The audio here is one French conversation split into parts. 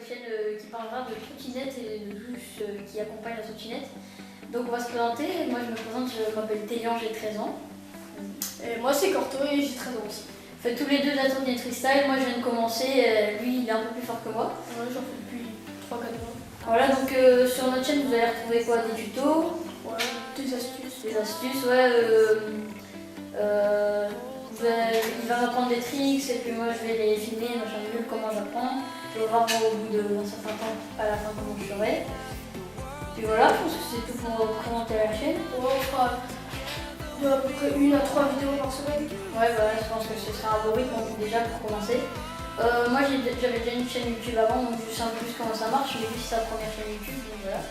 chaîne qui parlera de trottinette et de tout ce qui accompagne la trottinette. Donc on va se présenter. Moi je me présente, je m'appelle Télian, j'ai 13 ans. Et moi c'est Corto et j'ai 13 ans aussi. On fait tous les deux de la trottinette freestyle. Moi je viens de commencer, lui il est un peu plus fort que moi. Ouais, j'en fais depuis 3-4 mois. Voilà, donc sur notre chaîne vous allez retrouver quoi? Des tutos, Ouais, des astuces. des astuces, ouais. Il va m'apprendre des tricks et puis moi je vais les filmer, machin nul, comment j'apprends. Je vais voir au bout d'un certain temps, à la fin, comment je ferai. Puis voilà, je pense que c'est tout pour présenter la chaîne. Ouais, on fera à peu près 1 à 3 vidéos par semaine. Ouais, voilà, je pense que ce sera un beau rythme déjà pour commencer. Moi j'avais déjà une chaîne YouTube avant, donc je sais un peu plus comment ça marche, mais lui c'est sa première chaîne YouTube, donc voilà.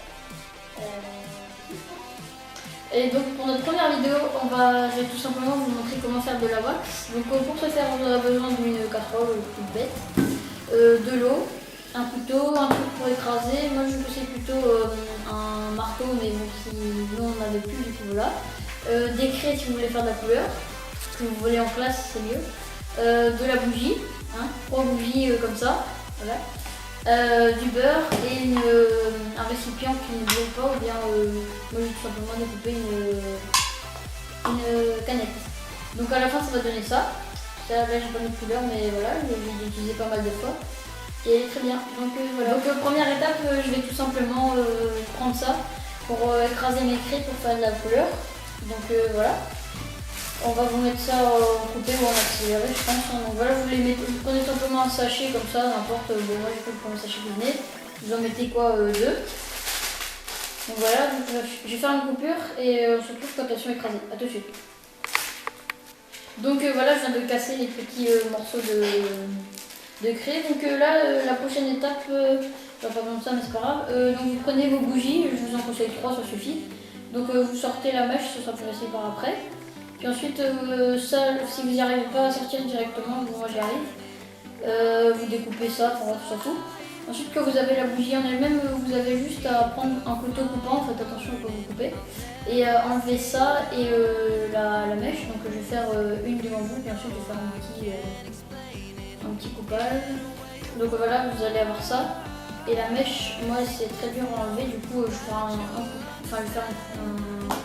Et donc pour notre première vidéo, je vais tout simplement vous montrer comment faire de la wax. Donc pour ce faire, on aura besoin d'une casserole toute bête, de l'eau, un couteau, un truc pour écraser. Moi je conseille plutôt un marteau, mais bon, si nous on n'avait plus, du coup voilà. Des craies si vous voulez faire de la couleur, si vous voulez en classe c'est mieux. De la bougie, hein, 3 bougies comme ça, voilà. Du beurre et un récipient qui ne brûle pas, ou bien moi j'ai tout simplement découpé une canette. Donc à la fin ça va donner ça. Là j'ai pas mis de couleur, mais voilà, j'ai utilisé pas mal de fois. Et très bien. Donc voilà. Donc première étape, je vais tout simplement prendre ça pour écraser mes craies pour faire de la couleur. Donc voilà. On va vous mettre ça en coupé ou en accéléré, je pense. Donc voilà, vous prenez simplement un sachet comme ça, n'importe. Bon, moi j'ai pris le premier sachet qui venait. Vous en mettez quoi, 2. Donc voilà, donc, je vais faire une coupure et on se retrouve quand elles sont écrasées. A tout de suite. Donc voilà, je viens de casser les petits morceaux de craie. Donc là, la prochaine étape, je vais pas comme ça, mais c'est pas grave. Donc vous prenez vos bougies, je vous en conseille 3, ça suffit. Donc vous sortez la mèche, ce sera plus facile par après. Puis ensuite, ça, si vous n'y arrivez pas à sortir directement, moi j'y arrive, vous découpez ça, enfin tout s'en fout. Ensuite, quand vous avez la bougie en elle-même, vous avez juste à prendre un couteau coupant, faites attention quand vous coupez, et enlever ça et la mèche. Donc je vais faire une devant vous, puis ensuite je vais faire un petit coupage. Donc voilà, vous allez avoir ça. Et la mèche, moi c'est très dur à enlever, du coup je vais faire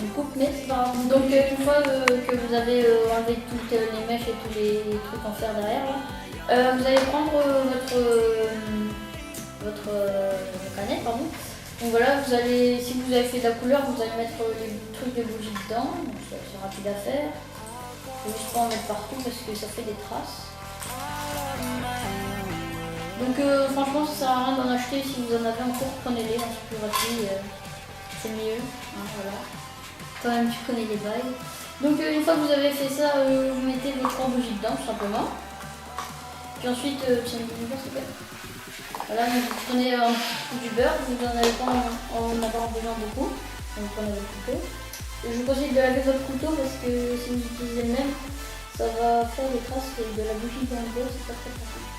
une coupe, mais c'est pas grave. Donc une fois que vous avez enlevé toutes les mèches et tous les trucs en fer derrière, là, vous allez prendre votre canette, pardon. Donc voilà, si vous avez fait de la couleur, vous allez mettre les trucs de bougie dedans, donc c'est rapide à faire. Il faut juste pas en mettre partout parce que ça fait des traces. Donc franchement ça sert à rien d'en acheter, si vous en avez encore prenez-les, c'est plus rapide, c'est mieux, hein, voilà. Quand même tu connais les bails. Donc une fois que vous avez fait ça, vous mettez vos 3 bougies dedans tout simplement. Puis ensuite, tiens, voilà, donc vous prenez du beurre, vous n'en avez pas en avoir besoin beaucoup, donc vous prenez votre couteau. Et je vous conseille de laver votre couteau parce que si vous utilisez le même, ça va faire des traces de la bougie dans le beurre, c'est pas très pratique.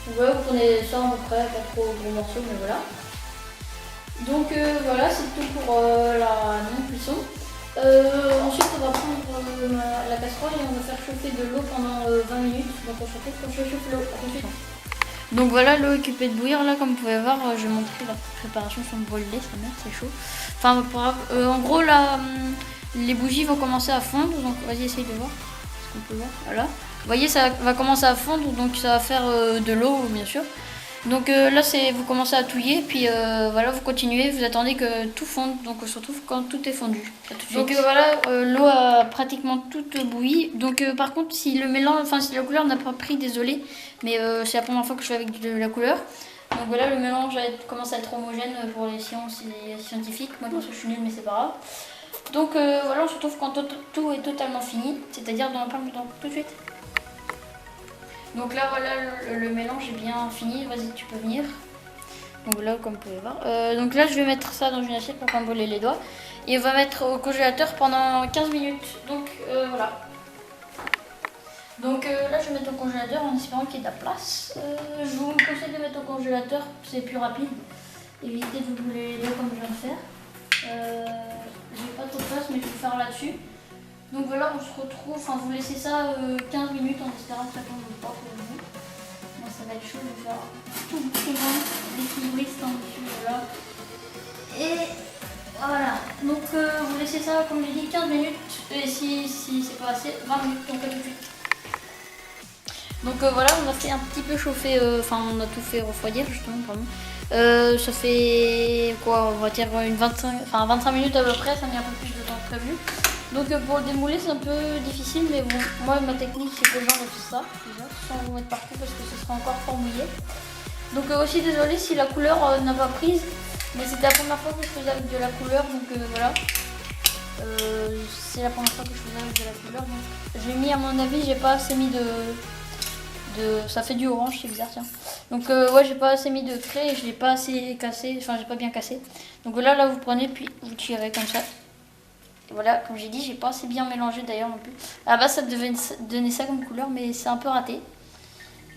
Donc voilà, vous prenez ça à peu près, pas trop gros morceaux, mais voilà. Donc voilà, c'est tout pour la non-cuisson. Ensuite, on va prendre la casserole et on va faire chauffer de l'eau pendant 20 minutes. Donc on chauffe quand je chauffe l'eau. Donc voilà, l'eau est occupée de bouillir. Là, comme vous pouvez voir, je vais montrer la préparation sur le brûlé, ça merde, c'est chaud. Enfin, pas grave. En gros, là, les bougies vont commencer à fondre. Donc vas-y, essaye de voir ce qu'on peut voir. Voilà. Vous voyez, ça va commencer à fondre, donc ça va faire de l'eau, bien sûr. Donc là, vous commencez à touiller, puis voilà, vous continuez, vous attendez que tout fonde. Donc on se retrouve quand tout est fondu. Donc voilà, l'eau a pratiquement toute bouilli. Donc par contre, si le mélange, si la couleur n'a pas pris, désolé, mais c'est la première fois que je fais avec de la couleur. Donc voilà, le mélange commence à être homogène pour les scientifiques. Moi, je pense que je suis nulle, mais c'est pas grave. Donc voilà, on se retrouve quand tout est totalement fini, c'est-à-dire dans pas longtemps, tout de suite. Donc là voilà, le mélange est bien fini, vas-y tu peux venir. Donc là comme vous pouvez voir. Donc là je vais mettre ça dans une assiette pour pas me brûler les doigts. Et on va mettre au congélateur pendant 15 minutes. Donc voilà. Donc là je vais mettre au congélateur en espérant qu'il y ait de la place. Je vous conseille de mettre au congélateur, c'est plus rapide. Évitez de vous brûler les doigts comme je viens de faire. J'ai pas trop de place mais je vais faire là-dessus. Donc voilà, on se retrouve, vous laissez ça 15 minutes en espérant que ça tombe pas pour vous. Moi ça va être chaud, je vais faire tout très grand, l'équilibriste en dessus, voilà. Et voilà, donc vous laissez ça, comme j'ai dit, 15 minutes, et si c'est pas assez, 20 minutes, donc à tout de suite. Donc voilà, on a fait un petit peu chauffer, enfin on a tout fait refroidir justement, pardon. Ça fait quoi, on va dire 25 minutes à peu près, ça met un peu plus de temps que prévu. Donc pour le démouler c'est un peu difficile, mais bon, moi ma technique c'est que j'enlève ça déjà, sans vous mettre partout parce que ce sera encore fort mouillé. Donc aussi désolé si la couleur n'a pas prise, mais c'était la première fois que je faisais avec de la couleur, donc voilà. C'est la première fois que je faisais avec de la couleur, donc j'ai mis, à mon avis, j'ai pas assez mis ça fait du orange, c'est bizarre, tiens. Donc ouais, j'ai pas assez mis de craie et je l'ai pas assez cassé, enfin j'ai pas bien cassé. Donc là vous prenez puis vous tirez comme ça. Et voilà, comme j'ai dit, j'ai pas assez bien mélangé d'ailleurs non plus. À la base ça devait donner ça comme couleur, mais c'est un peu raté.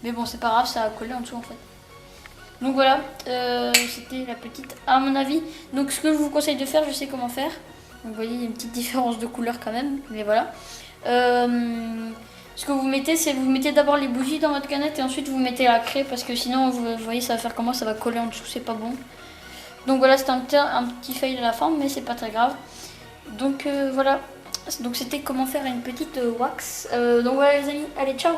Mais bon, c'est pas grave, ça a collé en dessous en fait. Donc voilà, c'était la petite, à mon avis. Donc ce que je vous conseille de faire, je sais comment faire. Donc vous voyez, il y a une petite différence de couleur quand même, mais voilà. Ce que vous mettez, c'est vous mettez d'abord les bougies dans votre canette et ensuite vous mettez la craie parce que sinon, vous voyez, ça va faire comment, ça va coller en dessous, c'est pas bon. Donc voilà, c'est un petit fail à la fin, mais c'est pas très grave. Donc voilà, donc c'était comment faire une petite wax. Donc voilà les amis, allez ciao!